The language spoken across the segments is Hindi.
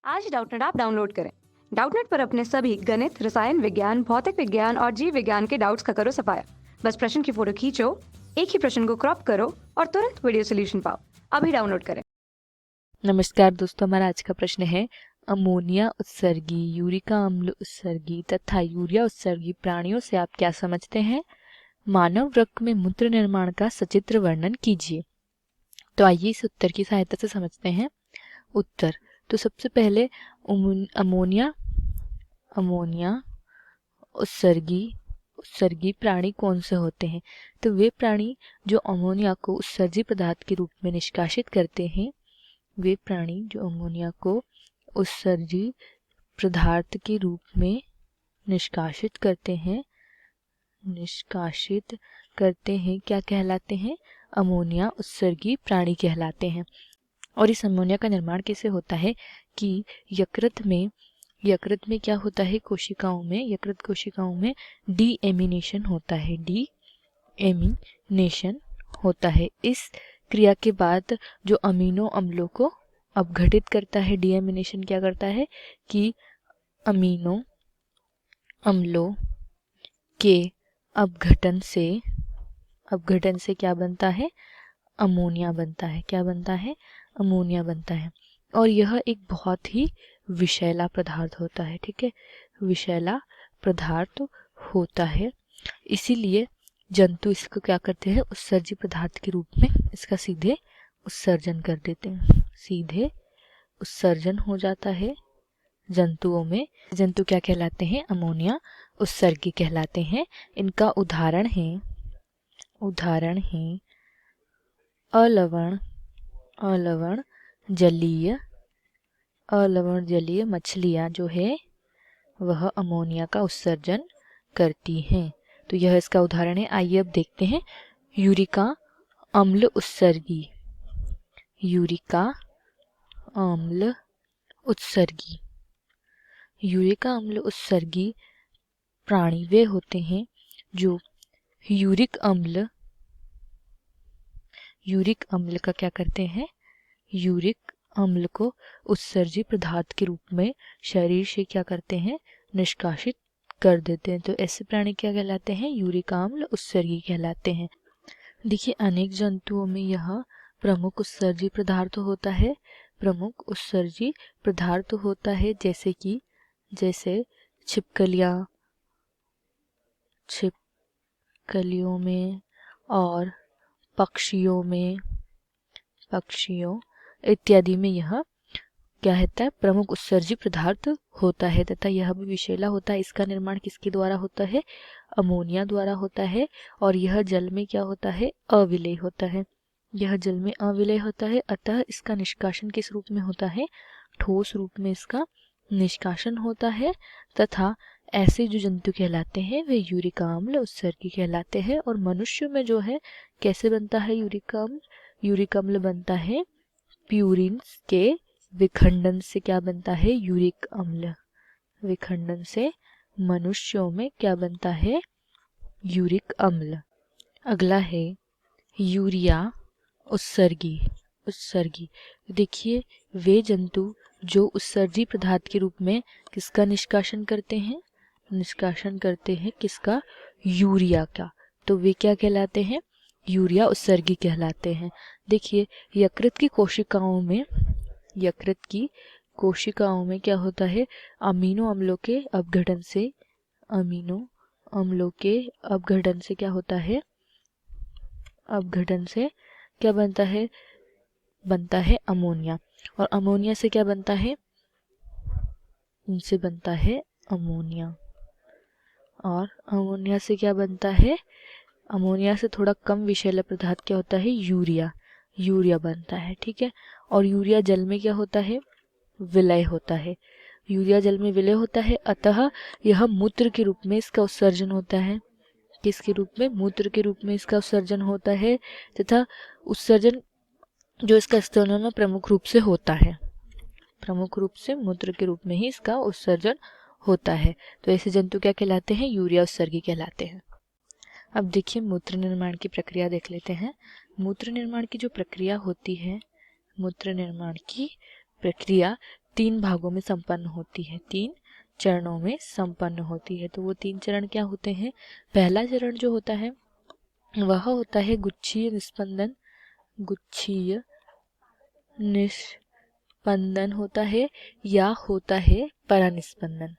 आज डाउटनेट ऐप डाउनलोड करें। डाउटनेट पर अपने सभी गणित, रसायन विज्ञान, भौतिक विज्ञान और जीव विज्ञान के डाउट्स का करो सफाया। बस प्रश्न की फोटो खींचो, एक ही प्रश्न को क्रॉप करो और तुरंत वीडियो सोल्यूशन पाओ। अभी डाउनलोड करें। नमस्कार दोस्तों, हमारा आज का प्रश्न है अमोनिया उत्सर्गी, यूरिका अम्ल उत्सर्गी तथा यूरिया उत्सर्गी प्राणियों से आप क्या समझते हैं? मानव वृक्क में मूत्र निर्माण का सचित्र वर्णन कीजिए। तो आइए इस उत्तर की सहायता से समझते हैं उत्तर। तो सबसे पहले अमोनिया उत्सर्गी प्राणी कौन से होते हैं? तो वे प्राणी जो अमोनिया को उत्सर्जी पदार्थ के रूप में निष्कासित करते हैं, वे प्राणी जो अमोनिया को उत्सर्जी पदार्थ के रूप में निष्कासित करते हैं क्या कहलाते हैं? अमोनिया उत्सर्गी प्राणी कहलाते हैं। और इस अमोनिया का निर्माण कैसे होता है कि यकृत में क्या होता है? यकृत कोशिकाओं में डीएमिनेशन होता है। इस क्रिया के बाद जो अमीनो अम्लों को अपघटित करता है, डीएमिनेशन क्या करता है कि अमीनो अम्लों के अपघटन से क्या बनता है? अमोनिया बनता है। क्या बनता है? अमोनिया बनता है। और यह एक बहुत ही विषैला पदार्थ होता है। ठीक है, विषैला पदार्थ होता है। इसीलिए जंतु इसको क्या करते हैं? उत्सर्जी पदार्थ के रूप में इसका सीधे उत्सर्जन कर देते हैं। सीधे उत्सर्जन हो जाता है जंतुओं में। जंतु क्या कहलाते हैं? अमोनिया उत्सर्गी कहलाते हैं। इनका उदाहरण है अलवण जलीय मछलियाँ जो है वह अमोनिया का उत्सर्जन करती हैं। तो यह इसका उदाहरण है। आइए अब देखते हैं यूरिका अम्ल उत्सर्गी। यूरिका अम्ल उत्सर्गी प्राणी वे होते हैं जो यूरिक अम्ल का क्या करते हैं? यूरिक अम्ल को उत्सर्जी पदार्थ के रूप में शरीर से क्या करते हैं? निष्कासित कर देते हैं। तो ऐसे प्राणी क्या कहलाते हैं? यूरिका अम्ल उत्सर्गी कहलाते हैं। देखिए, अनेक जंतुओं में यह प्रमुख उत्सर्जी पदार्थ होता है, जैसे छिपकलियों में और पक्षियों इत्यादि में यह क्या होता है? प्रमुख उत्सर्जी पदार्थ होता है तथा यह भी विषैला होता है। इसका निर्माण किसके द्वारा होता है? अमोनिया द्वारा होता है। और यह जल में क्या होता है? अविलेय होता है। अतः इसका निष्कासन किस रूप में होता है? ठोस रूप में इसका निष्कासन होता है। तथा ऐसे जो जंतु कहलाते हैं वे यूरिका अम्ल उत्सर्गी कहलाते हैं। और मनुष्य में जो है कैसे बनता है यूरिका अम्ल बनता है प्यूरिन के विखंडन से। क्या बनता है? यूरिक अम्ल विखंडन से मनुष्यों में क्या बनता है? यूरिक अम्ल। अगला है यूरिया उत्सर्गी। देखिए, वे जंतु जो उत्सर्जी पदार्थ के रूप में किसका निष्कासन करते हैं? किसका? यूरिया का। तो वे क्या कहलाते हैं? यूरिया उत्सर्गी कहलाते हैं। देखिए, यकृत की कोशिकाओं में क्या होता है? अमीनो अम्लों के अपघटन से क्या होता है? क्या बनता है? अमोनिया। और अमोनिया से क्या बनता है? इनसे बनता है अमोनिया। और अमोनिया से क्या बनता है? अमोनिया से थोड़ा कम विषैला पदार्थ क्या होता है? यूरिया बनता है। ठीक है। और यूरिया जल में क्या होता है? विलय होता है। अतः यह मूत्र के रूप में इसका उत्सर्जन होता है। किसके रूप में? मूत्र के रूप में इसका उत्सर्जन होता है। तथा उत्सर्जन जो इसका स्तनों में प्रमुख रूप से मूत्र के रूप में ही इसका उत्सर्जन होता है। तो ऐसे जंतु क्या कहलाते हैं? यूरिया उत्सर्गी कहलाते हैं। अब देखिए, मूत्र निर्माण की प्रक्रिया देख लेते हैं। मूत्र निर्माण की जो प्रक्रिया होती है, 3 भागों में संपन्न होती है, 3 चरणों में संपन्न होती है। तो वो 3 चरण क्या होते हैं? पहला चरण जो होता है वह होता है गुच्छीय निस्पंदन। गुच्छीय निस्पंदन होता है या होता है परानिस्पंदन।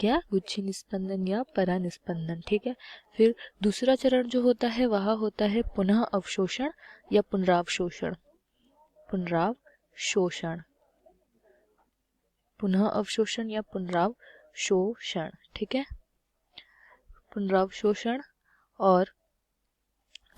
क्या? गुच्छीय निस्पंदन या परानिस्पंदन, ठीक है। फिर दूसरा चरण जो होता है वह होता है पुनः अवशोषण या पुनरावशोषण। पुनरावशोषण, पुनः अवशोषण या पुनरावशोषण, ठीक है। पुनरावशोषण। और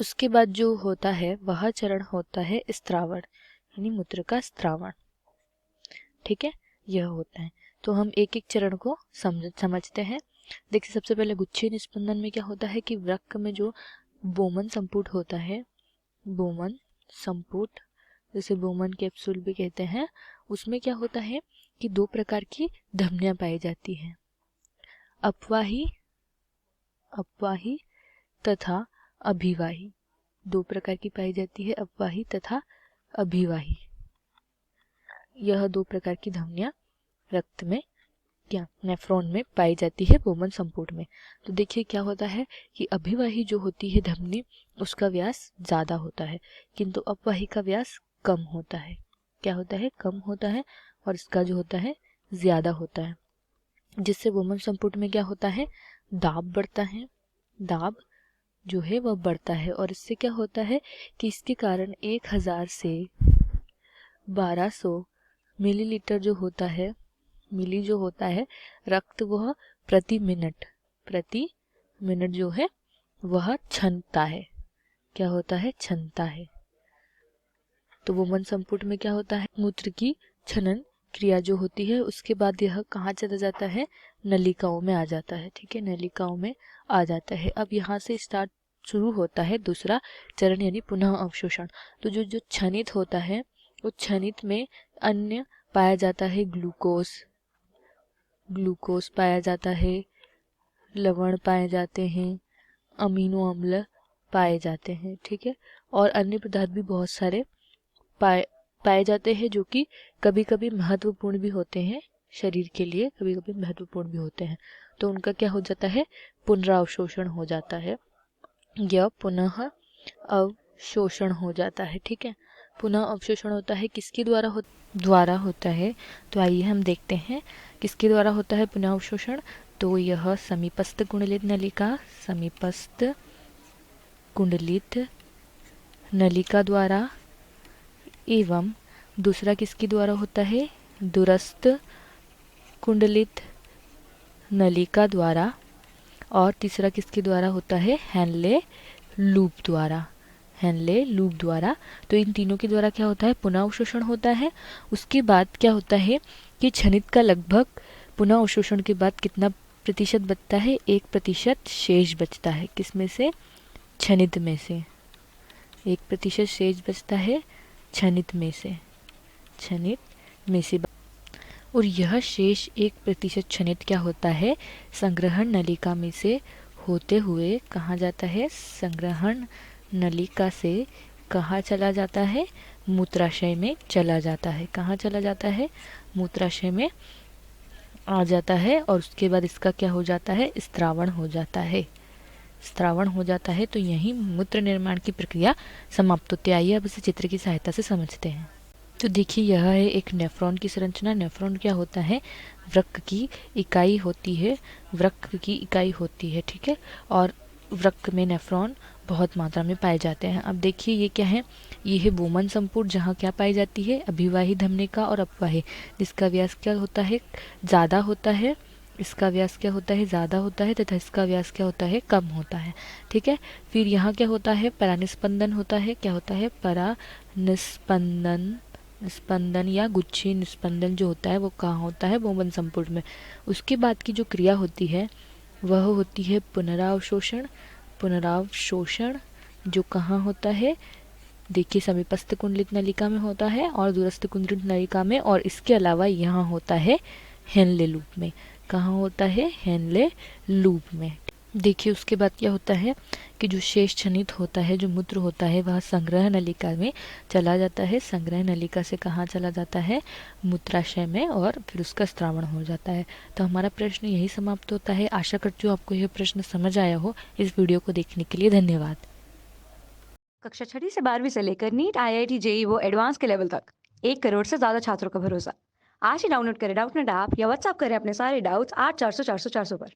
उसके बाद जो होता है वह चरण होता है स्त्रावण, यानी मूत्र का स्त्रावण, ठीक है। यह होता है। तो हम एक एक चरण को समझते हैं। देखिए, सबसे पहले गुच्छीय निस्पंदन में क्या होता है कि वृक्क में जो बोमन संपुट होता है, बोमन संपुट, जिसे बोमन कैप्सूल भी कहते हैं, उसमें क्या होता है कि 2 प्रकार की धमनियां पाई जाती हैं, अपवाही अपवाही तथा अभिवाही। 2 प्रकार की पाई जाती है, अपवाही तथा अभिवाही। यह 2 प्रकार की धमनियां रक्त में, क्या, नेफ्रॉन में पाई जाती है बोमन संपुट में। तो देखिए क्या होता है कि अभिवाही जो होती है धमनी, उसका व्यास ज्यादा होता है, किंतु अपवाही का व्यास कम होता है। क्या होता है? कम होता है, और इसका जो होता है ज्यादा होता है, जिससे बोमन संपुट में क्या होता है? दाब बढ़ता है, दाब जो है वह बढ़ता है। और इससे क्या होता है कि इसके कारण 1000 से 1200 मिलीलीटर जो होता है, मिली जो होता है रक्त, वह प्रति मिनट जो है वह छनता है। क्या होता है? छनता है। तो बोमन संपुट में क्या होता है? मूत्र की छनन क्रिया जो होती है, उसके बाद यह कहाँ चला जाता है? नलिकाओं में आ जाता है, ठीक है, नलिकाओं में आ जाता है। अब यहाँ से स्टार्ट शुरू होता है दूसरा चरण, यानी पुनः अवशोषण। तो जो जो छनित होता है, उस छनित में अन्य पाया जाता है, ग्लूकोज पाया जाता है, लवण पाए जाते हैं, अमीनो अम्ल पाए जाते हैं, ठीक है। और अन्य पदार्थ भी बहुत सारे पाए जाते हैं, जो कि कभी कभी महत्वपूर्ण भी होते हैं शरीर के लिए, कभी कभी महत्वपूर्ण भी होते हैं। तो उनका क्या हो जाता है? पुनरावशोषण हो जाता है या पुनः अवशोषण हो जाता है, ठीक है। पुनः अवशोषण होता है किसके द्वारा होता है? तो आइए हम देखते हैं किसके द्वारा होता है पुनः अवशोषण। तो यह समीपस्थ कुंडलित नलिका, समीपस्थ कुंडलित नलिका द्वारा, एवं दूसरा किसके द्वारा होता है? दूरस्थ कुंडलित नलिका द्वारा। और तीसरा किसके द्वारा होता है? हेनले लूप द्वारा, हेनले लूप द्वारा। तो इन तीनों के द्वारा क्या होता है? पुनः अवशोषण होता है। उसके बाद क्या होता है कि छनित का लगभग पुनः अवशोषण के बाद कितना प्रतिशत बचता है? 1% शेष बचता है। किसमें से? छनित में से 1% शेष बचता है, छनित में से, छनित में से। और यह शेष 1% छनित क्या होता है? संग्रहण नलिका में से होते हुए कहाँ जाता है? संग्रहण नलिका से कहाँ चला जाता है? मूत्राशय में चला जाता है। कहाँ चला जाता है? मूत्राशय में आ जाता है। और उसके बाद इसका क्या हो जाता है? स्त्रावण हो जाता है, स्त्रावण हो जाता है। तो यही मूत्र निर्माण की प्रक्रिया समाप्त होती है। आइए अब इसे चित्र की सहायता से समझते हैं। तो देखिए, यह है एक नेफ्रॉन की संरचना। नेफ्रॉन क्या होता है? वृक्क की इकाई होती है, वृक्क की इकाई होती है, ठीक है। और वृक्क में नेफ्रॉन बहुत मात्रा में पाए जाते हैं। अब देखिए ये क्या है? ये है बोमन संपुट, जहाँ क्या पाई जाती है? अभिवाही धमनिका और अपवाही, जिसका व्यास क्या होता है? ज़्यादा होता है। इसका व्यास क्या होता है? ज़्यादा होता है, तथा इसका व्यास क्या होता है? कम होता है, ठीक है। फिर यहाँ क्या होता है? परानिस्पंदन होता है। क्या होता है? परानिस्पंदन, निस्पंदन या गुच्छीय निस्पंदन जो होता है वो कहाँ होता है? बोमन संपुट में। उसके बाद की जो क्रिया होती है वह होती है पुनरावशोषण। पुनरावशोषण जो कहाँ होता है? देखिए, समीपस्थ कुंडलित नलिका में होता है और दूरस्थ कुंडलित नलिका में, और इसके अलावा यहाँ होता है हेनले लूप में। कहाँ होता है? हेनले लूप में। देखिए उसके बाद क्या होता है कि जो शेष क्षनित होता है, जो मूत्र होता है, वह संग्रह नलिका में चला जाता है। संग्रह नलिका से कहाँ चला जाता है? मूत्राशय में, और फिर उसका स्त्रावण हो जाता है। तो हमारा प्रश्न यही समाप्त होता है। आशा करती हूँ आपको यह प्रश्न समझ आया हो। इस वीडियो को देखने के लिए धन्यवाद। कक्षा 6वीं से 12वीं से लेकर नीट, IIT, जेई वो एडवांस के लेवल तक 1 करोड़ से ज़्यादा छात्रों का भरोसा। आज ही डाउनलोड करें डाउटनेट ऐप या व्हाट्सएप करें अपने सारे डाउट्स 8400 400 400 पर।